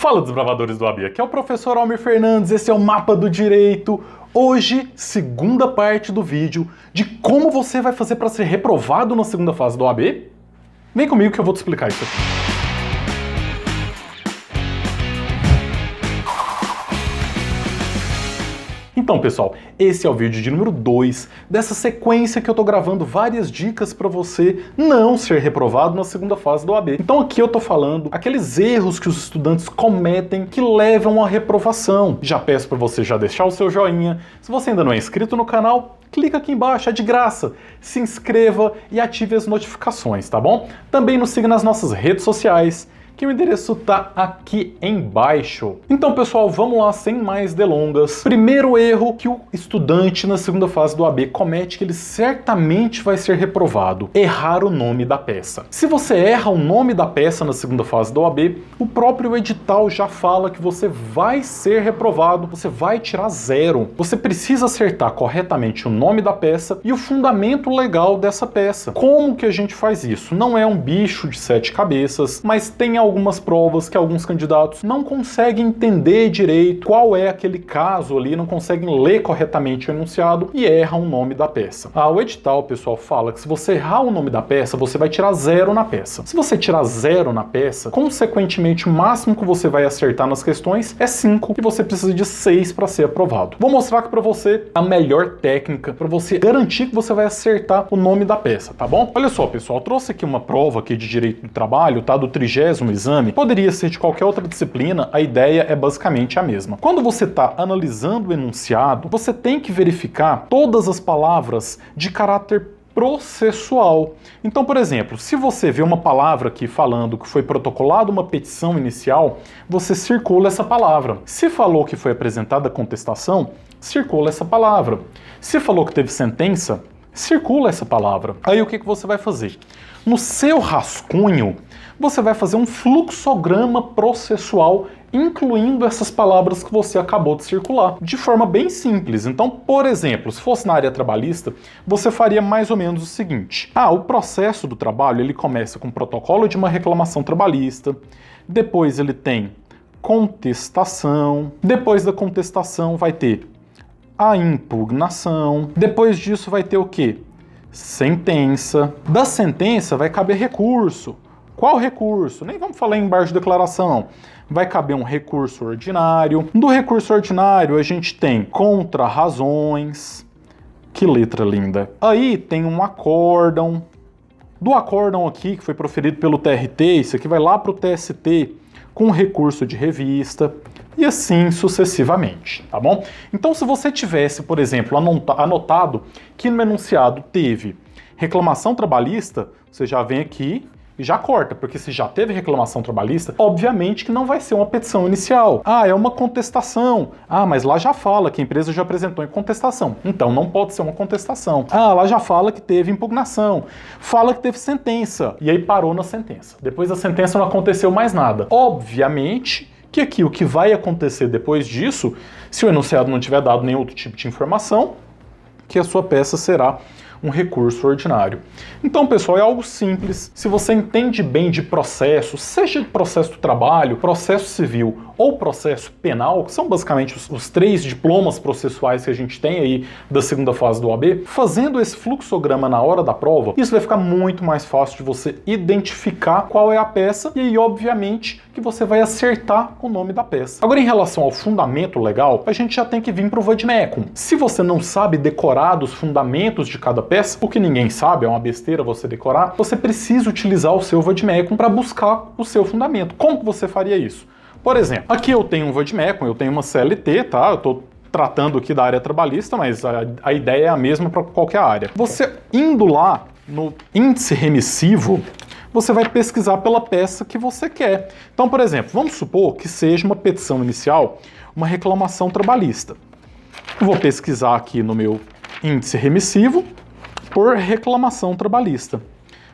Fala, desbravadores do AB, aqui é o professor Almir Fernandes, esse é o Mapa do Direito. Hoje, segunda parte do vídeo de como você vai fazer para ser reprovado na segunda fase do AB. Vem comigo que eu vou te explicar isso aqui. Então, pessoal, esse é o vídeo de número 2 dessa sequência que eu tô gravando várias dicas para você não ser reprovado na segunda fase do AB. Então aqui eu tô falando aqueles erros que os estudantes cometem que levam à reprovação. Já peço para você já deixar o seu joinha. Se você ainda não é inscrito no canal, clica aqui embaixo, é de graça. Se inscreva e ative as notificações, tá bom? Também nos siga nas nossas redes sociais, que o endereço tá aqui embaixo. Então, pessoal, vamos lá, sem mais delongas. Primeiro erro que o estudante na segunda fase do AB comete, que ele certamente vai ser reprovado: errar o nome da peça. Se você erra o nome da peça na segunda fase do AB, o próprio edital já fala que você vai ser reprovado, você vai tirar 0. Você precisa acertar corretamente o nome da peça e o fundamento legal dessa peça. Como que a gente faz isso? Não é um bicho de 7 cabeças, mas tem algumas provas que alguns candidatos não conseguem entender direito qual é aquele caso ali, não conseguem ler corretamente o enunciado e erram o nome da peça. O edital, pessoal, fala que se você errar o nome da peça, você vai tirar 0 na peça. Se você tirar 0 na peça, consequentemente o máximo que você vai acertar nas questões é 5 e você precisa de 6 para ser aprovado. Vou mostrar aqui para você a melhor técnica para você garantir que você vai acertar o nome da peça, tá bom? Olha só, pessoal, eu trouxe aqui uma prova aqui de direito do trabalho, tá? Do 30º exame. Poderia ser de qualquer outra disciplina, a ideia é basicamente a mesma. Quando você está analisando o enunciado, você tem que verificar todas as palavras de caráter processual. Então, por exemplo, se você vê uma palavra aqui falando que foi protocolada uma petição inicial, você circula essa palavra. Se falou que foi apresentada contestação, circula essa palavra. Se falou que teve sentença, circula essa palavra. Aí o que você vai fazer? No seu rascunho, você vai fazer um fluxograma processual incluindo essas palavras que você acabou de circular, de forma bem simples. Então, por exemplo, se fosse na área trabalhista, você faria mais ou menos o seguinte. O processo do trabalho, ele começa com o protocolo de uma reclamação trabalhista, depois ele tem contestação, depois da contestação vai ter a impugnação, depois disso vai ter o quê? Sentença. Da sentença vai caber recurso. Qual recurso? Nem vamos falar em embargo de declaração. Vai caber um recurso ordinário. Do recurso ordinário a gente tem contra-razões. Que letra linda. Aí tem um acórdão. Do acórdão aqui, que foi proferido pelo TRT, isso aqui vai lá para o TST com recurso de revista. E assim sucessivamente, tá bom? Então, se você tivesse, por exemplo, anotado que no enunciado teve reclamação trabalhista, você já vem aqui e já corta, porque se já teve reclamação trabalhista, obviamente que não vai ser uma petição inicial. É uma contestação. Mas lá já fala que a empresa já apresentou em contestação. Então não pode ser uma contestação. Lá já fala que teve impugnação. Fala que teve sentença. E aí parou na sentença. Depois da sentença não aconteceu mais nada. Obviamente que aqui o que vai acontecer depois disso, se o enunciado não tiver dado nenhum outro tipo de informação, que a sua peça será um recurso ordinário. Então, pessoal, é algo simples. Se você entende bem de processo, seja de processo do trabalho, processo civil ou processo penal, que são basicamente os 3 diplomas processuais que a gente tem aí da segunda fase do OAB, fazendo esse fluxograma na hora da prova, isso vai ficar muito mais fácil de você identificar qual é a peça e aí, obviamente, que você vai acertar o nome da peça. Agora, em relação ao fundamento legal, a gente já tem que vir para o vademecum. Se você não sabe decorar os fundamentos de cada peça, o que ninguém sabe, é uma besteira você decorar, você precisa utilizar o seu vademecum para buscar o seu fundamento. Como que você faria isso? Por exemplo, aqui eu tenho um vademecum, eu tenho uma CLT, tá? Eu estou tratando aqui da área trabalhista, mas a ideia é a mesma para qualquer área. Você indo lá no índice remissivo, você vai pesquisar pela peça que você quer. Então, por exemplo, vamos supor que seja uma petição inicial, uma reclamação trabalhista. Eu vou pesquisar aqui no meu índice remissivo por reclamação trabalhista.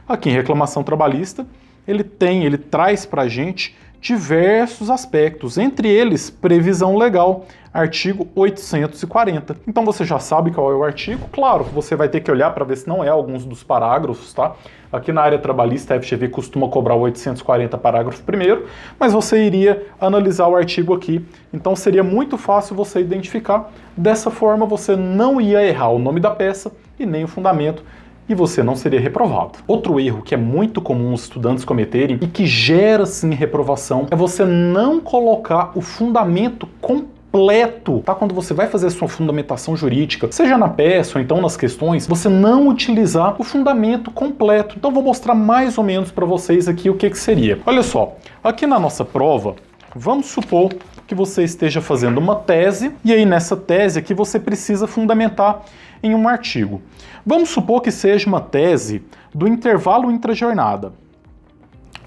Aqui em reclamação trabalhista, ele traz para a gente diversos aspectos, entre eles previsão legal, artigo 840. Então você já sabe qual é o artigo, claro, você vai ter que olhar para ver se não é alguns dos parágrafos, tá? Aqui na área trabalhista a FGV costuma cobrar o 840 parágrafo primeiro, mas você iria analisar o artigo aqui, então seria muito fácil você identificar. Dessa forma você não ia errar o nome da peça e nem o fundamento, e você não seria reprovado. Outro erro que é muito comum os estudantes cometerem e que gera sim reprovação é você não colocar o fundamento completo, tá? Quando você vai fazer a sua fundamentação jurídica, seja na peça ou então nas questões, você não utilizar o fundamento completo. Então vou mostrar mais ou menos para vocês aqui o que seria. Olha só, aqui na nossa prova, vamos supor que você esteja fazendo uma tese, e aí nessa tese aqui você precisa fundamentar em um artigo. Vamos supor que seja uma tese do intervalo intrajornada.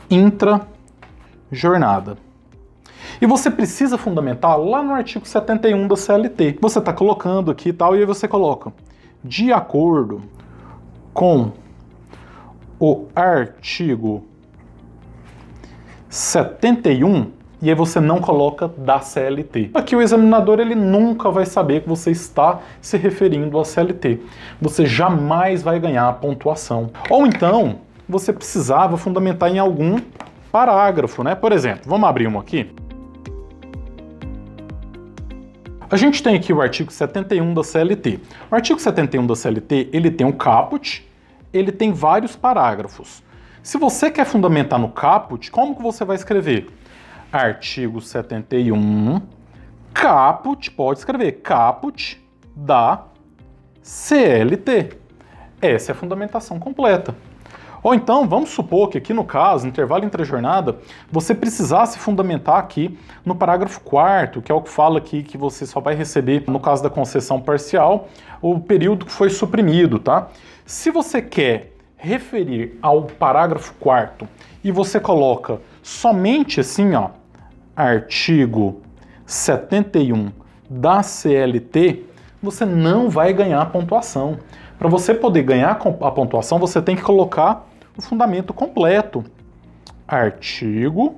Intrajornada. E você precisa fundamentar lá no artigo 71 da CLT. Você está colocando aqui e tal, e aí você coloca: de acordo com o artigo 71, e aí você não coloca da CLT. Aqui o examinador ele nunca vai saber que você está se referindo à CLT. Você jamais vai ganhar a pontuação. Ou então, você precisava fundamentar em algum parágrafo, né? Por exemplo, vamos abrir um aqui. A gente tem aqui o artigo 71 da CLT. O artigo 71 da CLT, ele tem um caput, ele tem vários parágrafos. Se você quer fundamentar no caput, como que você vai escrever? Artigo 71, caput, pode escrever, caput da CLT. Essa é a fundamentação completa. Ou então, vamos supor que aqui no caso, intervalo intrajornada, você precisasse fundamentar aqui no parágrafo 4º, que é o que fala aqui que você só vai receber, no caso da concessão parcial, o período que foi suprimido, tá? Se você quer referir ao parágrafo 4º e você coloca somente assim, ó, artigo 71 da CLT, você não vai ganhar a pontuação. Para você poder ganhar a pontuação, você tem que colocar o fundamento completo. Artigo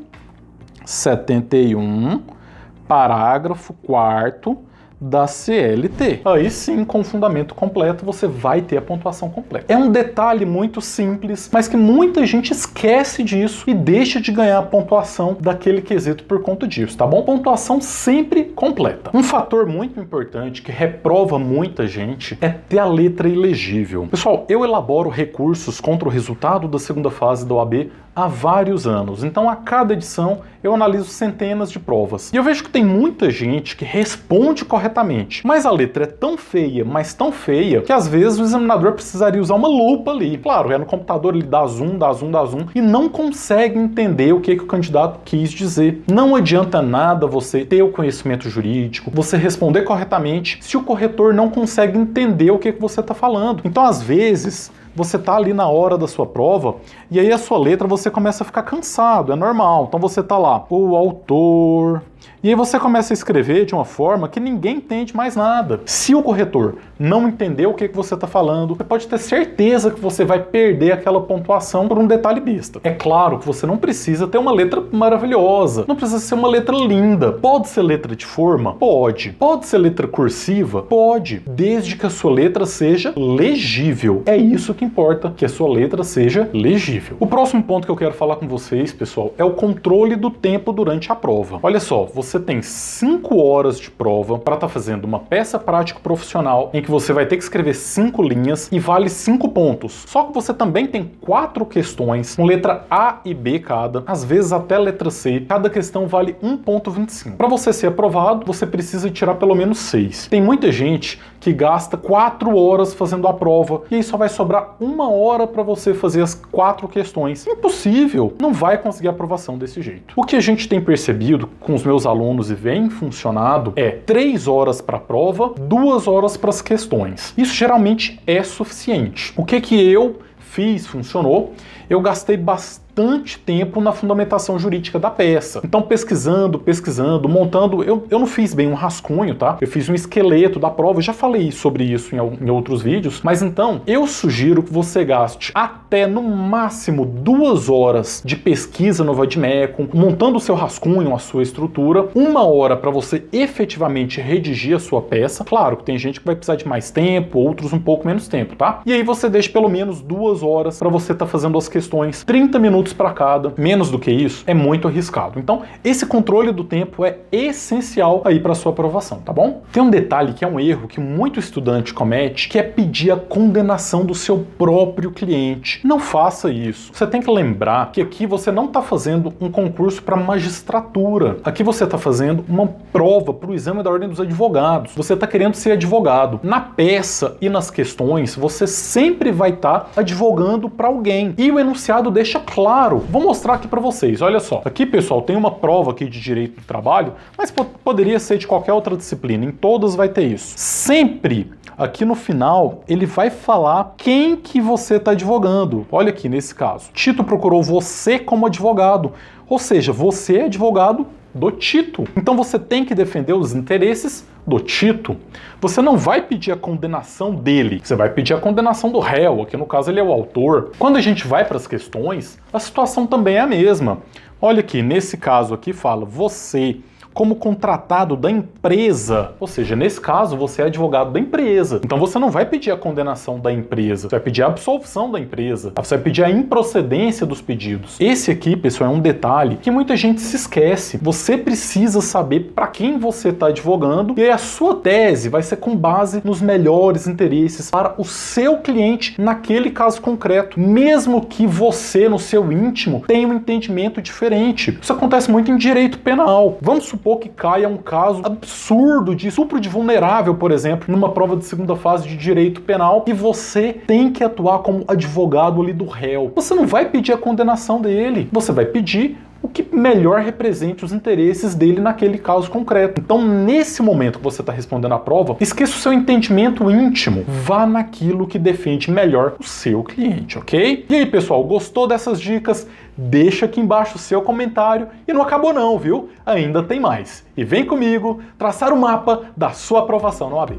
71, parágrafo 4º da CLT. Aí sim, com o fundamento completo, você vai ter a pontuação completa. É um detalhe muito simples, mas que muita gente esquece disso e deixa de ganhar a pontuação daquele quesito por conta disso, tá bom? Pontuação sempre completa. Um fator muito importante que reprova muita gente é ter a letra ilegível. Pessoal, eu elaboro recursos contra o resultado da segunda fase da OAB há vários anos, então a cada edição eu analiso centenas de provas. E eu vejo que tem muita gente que responde corretamente, mas a letra é tão feia, mas tão feia, que às vezes o examinador precisaria usar uma lupa ali. Claro, no computador ele dá zoom, e não consegue entender o que o candidato quis dizer. Não adianta nada você ter o conhecimento jurídico, você responder corretamente, se o corretor não consegue entender o que você está falando. Então, às vezes, você tá ali na hora da sua prova e aí a sua letra você começa a ficar cansado, é normal. Então você tá lá, o autor, e aí você começa a escrever de uma forma que ninguém entende mais nada. Se o corretor não entender o que você está falando, você pode ter certeza que você vai perder aquela pontuação por um detalhe besta. É claro que você não precisa ter uma letra maravilhosa, não precisa ser uma letra linda. Pode ser letra de forma? Pode. Pode ser letra cursiva? Pode. Desde que a sua letra seja legível. É isso que importa, que a sua letra seja legível. O próximo ponto que eu quero falar com vocês, pessoal, é o controle do tempo durante a prova. Olha só, você tem 5 horas de prova para estar fazendo uma peça prática profissional em que você vai ter que escrever 5 linhas e vale 5 pontos. Só que você também tem 4 questões com letra A e B cada, às vezes até letra C. Cada questão vale 1,25. Para você ser aprovado, você precisa tirar pelo menos 6. Tem muita gente que gasta 4 horas fazendo a prova e aí só vai sobrar 1 hora para você fazer as 4 questões. Impossível! Não vai conseguir aprovação desse jeito. O que a gente tem percebido com os meus alunos e vem funcionado é 3 horas para a prova, 2 horas para as questões. Isso geralmente é suficiente. O que eu fiz, funcionou. eu gastei bastante tempo na fundamentação jurídica da peça. Então, pesquisando, montando, eu não fiz bem um rascunho, tá? Eu fiz um esqueleto da prova, eu já falei sobre isso em outros vídeos, mas então, eu sugiro que você gaste até, no máximo, 2 horas de pesquisa no Vademecum, montando o seu rascunho, a sua estrutura, 1 hora para você efetivamente redigir a sua peça. Claro que tem gente que vai precisar de mais tempo, outros um pouco menos tempo, tá? E aí você deixa pelo menos 2 horas para você estar fazendo as questões, 30 minutos para cada. Menos do que isso é muito arriscado. Então, esse controle do tempo é essencial aí para sua aprovação, tá bom? Tem um detalhe que é um erro que muito estudante comete, que é pedir a condenação do seu próprio cliente. Não faça isso. Você tem que lembrar que aqui você não está fazendo um concurso para magistratura. Aqui você está fazendo uma prova para o exame da Ordem dos Advogados. Você está querendo ser advogado. Na peça e nas questões, você sempre vai estar advogando para alguém. E o enunciado deixa claro. Vou mostrar aqui para vocês. Olha só. Aqui, pessoal, tem uma prova aqui de direito do trabalho, mas poderia ser de qualquer outra disciplina. Em todas vai ter isso. Sempre aqui no final, ele vai falar quem que você está advogando. Olha aqui, nesse caso. Tito procurou você como advogado. Ou seja, você é advogado do Tito. Então você tem que defender os interesses do Tito. Você não vai pedir a condenação dele, você vai pedir a condenação do réu, aqui no caso ele é o autor. Quando a gente vai para as questões, a situação também é a mesma. Olha aqui, nesse caso aqui fala, você como contratado da empresa, ou seja, nesse caso você é advogado da empresa. Então você não vai pedir a condenação da empresa, você vai pedir a absolvição da empresa, você vai pedir a improcedência dos pedidos. Esse aqui, pessoal, é um detalhe que muita gente se esquece. Você precisa saber para quem você está advogando e aí a sua tese vai ser com base nos melhores interesses para o seu cliente naquele caso concreto, mesmo que você, no seu íntimo, tenha um entendimento diferente. Isso acontece muito em direito penal. Vamos supor que caia um caso absurdo de estupro de vulnerável, por exemplo, numa prova de segunda fase de direito penal, e você tem que atuar como advogado ali do réu. Você não vai pedir a condenação dele, você vai pedir o que melhor represente os interesses dele naquele caso concreto. Então, nesse momento que você está respondendo a prova, esqueça o seu entendimento íntimo, vá naquilo que defende melhor o seu cliente, ok? E aí, pessoal, gostou dessas dicas? Deixa aqui embaixo o seu comentário e não acabou não, viu? Ainda tem mais. E vem comigo traçar o mapa da sua aprovação na OAB.